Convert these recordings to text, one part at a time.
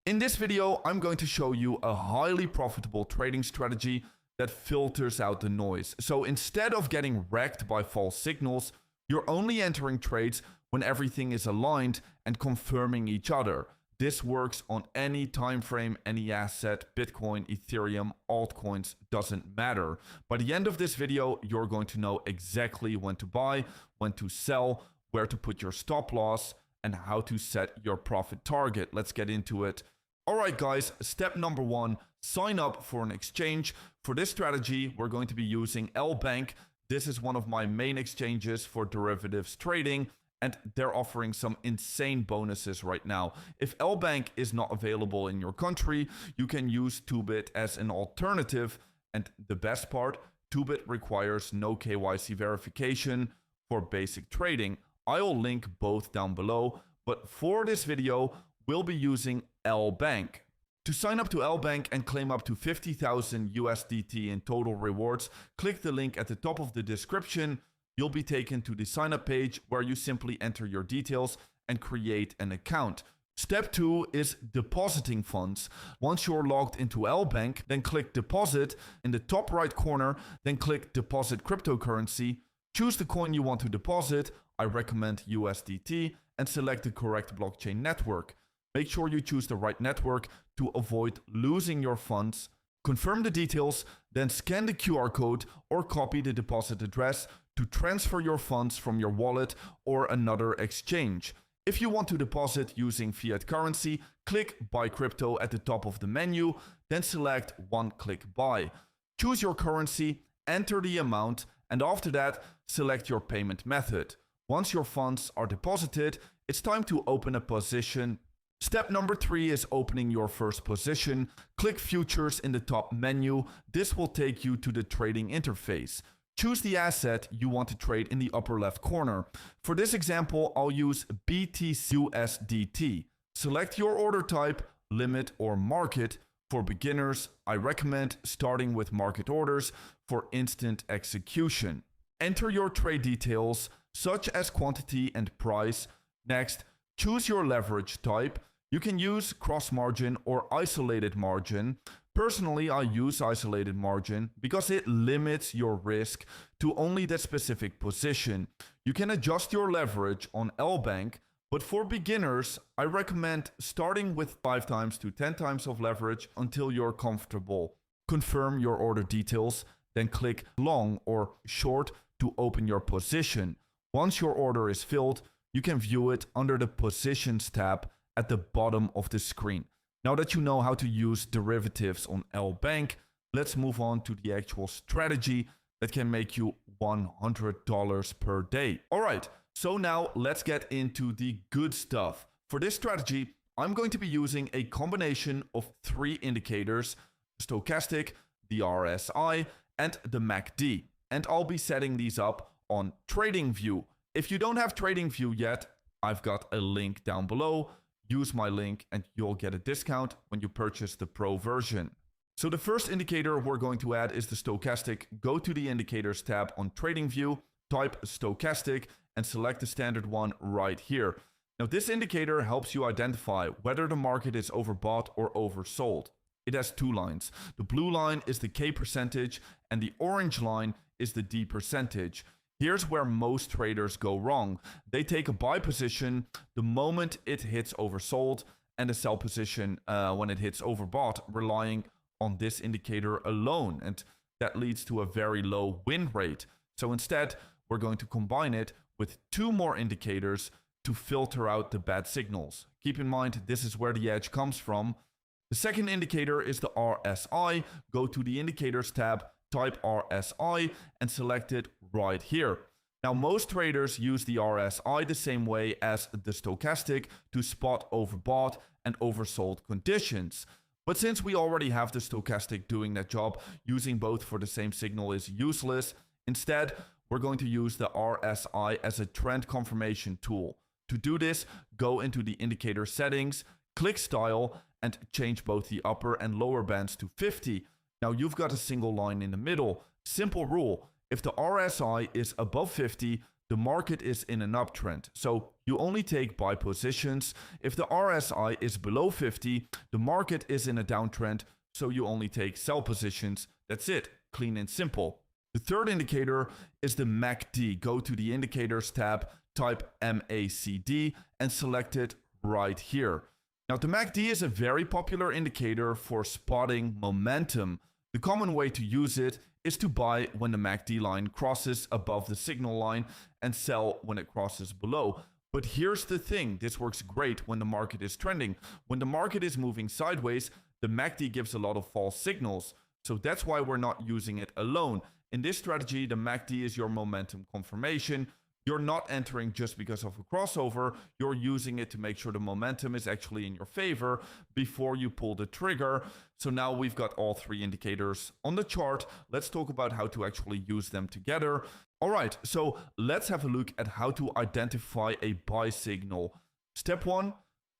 In this video, I'm going to show you a highly profitable trading strategy that filters out the noise. So instead of getting wrecked by false signals, you're only entering trades when everything is aligned and confirming each other. This works on any time frame, any asset, Bitcoin, Ethereum, altcoins, doesn't matter. By the end of this video, you're going to know exactly when to buy, when to sell, where to put your stop loss, and how to set your profit target. Let's get into it. All right, guys, step number one, sign up for an exchange. For this strategy, we're going to be using LBank. This is one of my main exchanges for derivatives trading, and they're offering some insane bonuses right now. If LBank is not available in your country, you can use 2bit as an alternative. And the best part, 2bit requires no KYC verification for basic trading. I'll link both down below, but for this video, we'll be using LBank. To sign up to LBank and claim up to 50,000 USDT in total rewards, click the link at the top of the description. You'll be taken to the sign up page where you simply enter your details and create an account. Step 2 is depositing funds. Once you're logged into LBank, then click deposit in the top right corner, then click deposit cryptocurrency. Choose the coin you want to deposit. I recommend USDT and select the correct blockchain network. Make sure you choose the right network to avoid losing your funds. Confirm the details, then scan the QR code or copy the deposit address to transfer your funds from your wallet or another exchange. If you want to deposit using fiat currency, click Buy Crypto at the top of the menu, then select one-click buy. Choose your currency, enter the amount, and after that, select your payment method. Once your funds are deposited, it's time to open a position. Step number 3 is opening your first position. Click Futures in the top menu. This will take you to the trading interface. Choose the asset you want to trade in the upper left corner. For this example, I'll use BTC/USDT. Select your order type, limit or market. For beginners, I recommend starting with market orders for instant execution. Enter your trade details, such as quantity and price. Next, choose your leverage type. You can use cross margin or isolated margin. Personally, I use isolated margin because it limits your risk to only that specific position. You can adjust your leverage on LBank, but for beginners, I recommend starting with 5 times to 10 times of leverage until you're comfortable. Confirm your order details, then click long or short to open your position. Once your order is filled, you can view it under the Positions tab at the bottom of the screen. Now that you know how to use derivatives on LBank, let's move on to the actual strategy that can make you $100 per day. All right, so now let's get into the good stuff. For this strategy, I'm going to be using a combination of 3 indicators: stochastic, the RSI, and the MACD. And I'll be setting these up on TradingView. If you don't have TradingView yet, I've got a link down below. Use my link and you'll get a discount when you purchase the Pro version. So the first indicator we're going to add is the stochastic. Go to the indicators tab on TradingView, type stochastic, and select the standard one right here. Now this indicator helps you identify whether the market is overbought or oversold. It has 2 lines. The blue line is the K percentage and the orange line is the D percentage. Here's where most traders go wrong. They take a buy position the moment it hits oversold and a sell position when it hits overbought, relying on this indicator alone. And that leads to a very low win rate. So instead, we're going to combine it with 2 more indicators to filter out the bad signals. Keep in mind, this is where the edge comes from. The second indicator is the RSI. Go to the indicators tab, type RSI and select it right here. Now, most traders use the RSI the same way as the stochastic to spot overbought and oversold conditions. But since we already have the stochastic doing that job, using both for the same signal is useless. Instead, we're going to use the RSI as a trend confirmation tool. To do this, go into the indicator settings, click style, and change both the upper and lower bands to 50. Now you've got a single line in the middle. Simple rule: if the RSI is above 50, the market is in an uptrend. So you only take buy positions. If the RSI is below 50, the market is in a downtrend. So you only take sell positions. That's it. Clean and simple. The third indicator is the MACD. Go to the indicators tab, type MACD and select it right here. Now the MACD is a very popular indicator for spotting momentum. The common way to use it is to buy when the MACD line crosses above the signal line and sell when it crosses below. But here's the thing, this works great when the market is trending. When the market is moving sideways, the MACD gives a lot of false signals. So that's why we're not using it alone. In this strategy, the MACD is your momentum confirmation. You're not entering just because of a crossover. You're using it to make sure the momentum is actually in your favor before you pull the trigger. So now we've got all three indicators on the chart. Let's talk about how to actually use them together. All right, so let's have a look at how to identify a buy signal. Step 1,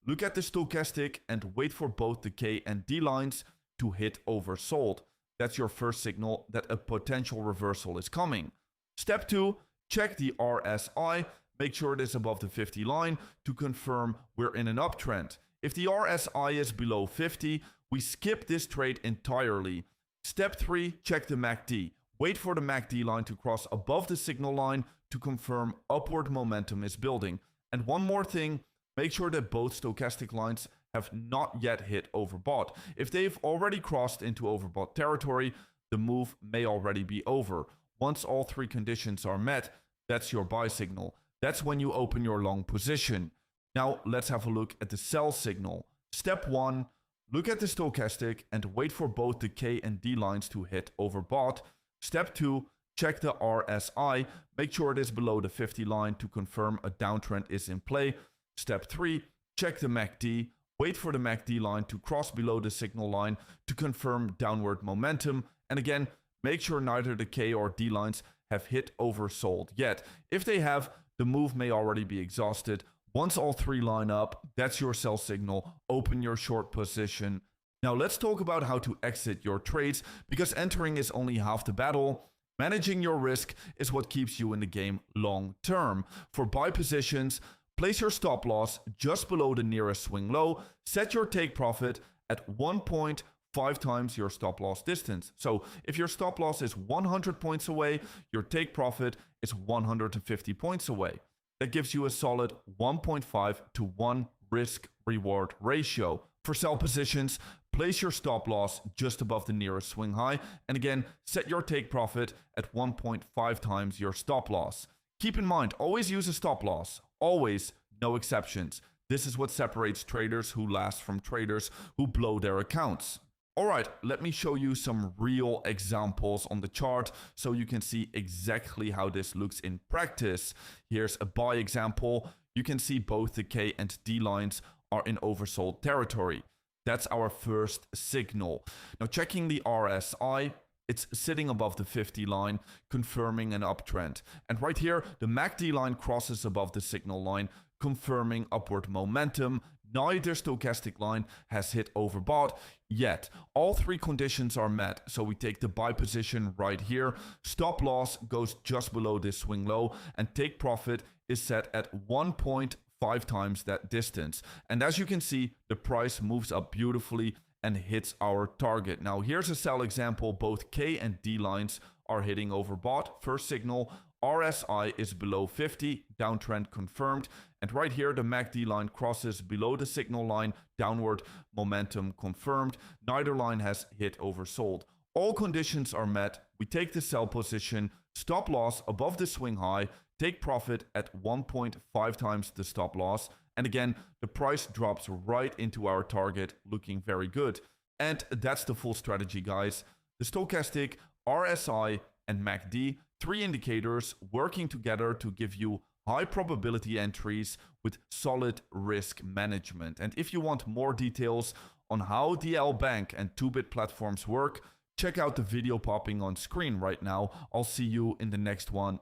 look at the stochastic and wait for both the K and D lines to hit oversold. That's your first signal that a potential reversal is coming. Step 2, check the RSI, make sure it is above the 50 line to confirm we're in an uptrend. If the RSI is below 50, we skip this trade entirely. Step 3, check the MACD. Wait for the MACD line to cross above the signal line to confirm upward momentum is building. And one more thing, make sure that both stochastic lines have not yet hit overbought. If they've already crossed into overbought territory, the move may already be over. Once all three conditions are met, that's your buy signal. That's when you open your long position. Now let's have a look at the sell signal. Step 1, look at the stochastic and wait for both the K and D lines to hit overbought. Step 2, check the RSI, make sure it is below the 50 line to confirm a downtrend is in play. Step 3, check the MACD, wait for the MACD line to cross below the signal line to confirm downward momentum. And again, make sure neither the K or D lines have hit oversold yet. If they have, the move may already be exhausted. Once all three line up, that's your sell signal. Open your short position. Now let's talk about how to exit your trades, because entering is only half the battle. Managing your risk is what keeps you in the game long term. For buy positions, place your stop loss just below the nearest swing low. Set your take profit at 1.5 times your stop loss distance. So if your stop loss is 100 points away, your take profit is 150 points away. That gives you a solid 1.5 to 1 risk reward ratio. For sell positions, place your stop loss just above the nearest swing high. And again, set your take profit at 1.5 times your stop loss. Keep in mind, always use a stop loss. Always, no exceptions. This is what separates traders who last from traders who blow their accounts. All right, let me show you some real examples on the chart so you can see exactly how this looks in practice. Here's a buy example. You can see both the K and D lines are in oversold territory. That's our first signal. Now checking the RSI, it's sitting above the 50 line, confirming an uptrend. And right here, the MACD line crosses above the signal line, confirming upward momentum. Neither stochastic line has hit overbought yet. All three conditions are met, so we take the buy position right here. Stop loss goes just below this swing low, and take profit is set at 1.5 times that distance. And as you can see, the price moves up beautifully and hits our target. Now here's a sell example. Both K and D lines are hitting overbought. First signal, RSI is below 50, downtrend confirmed. And right here, the MACD line crosses below the signal line, downward momentum confirmed. Neither line has hit oversold. All conditions are met. We take the sell position, stop loss above the swing high, take profit at 1.5 times the stop loss. And again, the price drops right into our target, looking very good. And that's the full strategy, guys. The stochastic, RSI, and MACD, three indicators working together to give you high probability entries with solid risk management. And if you want more details on how DL Bank and 2-bit platforms work, check out the video popping on screen right now. I'll see you in the next one.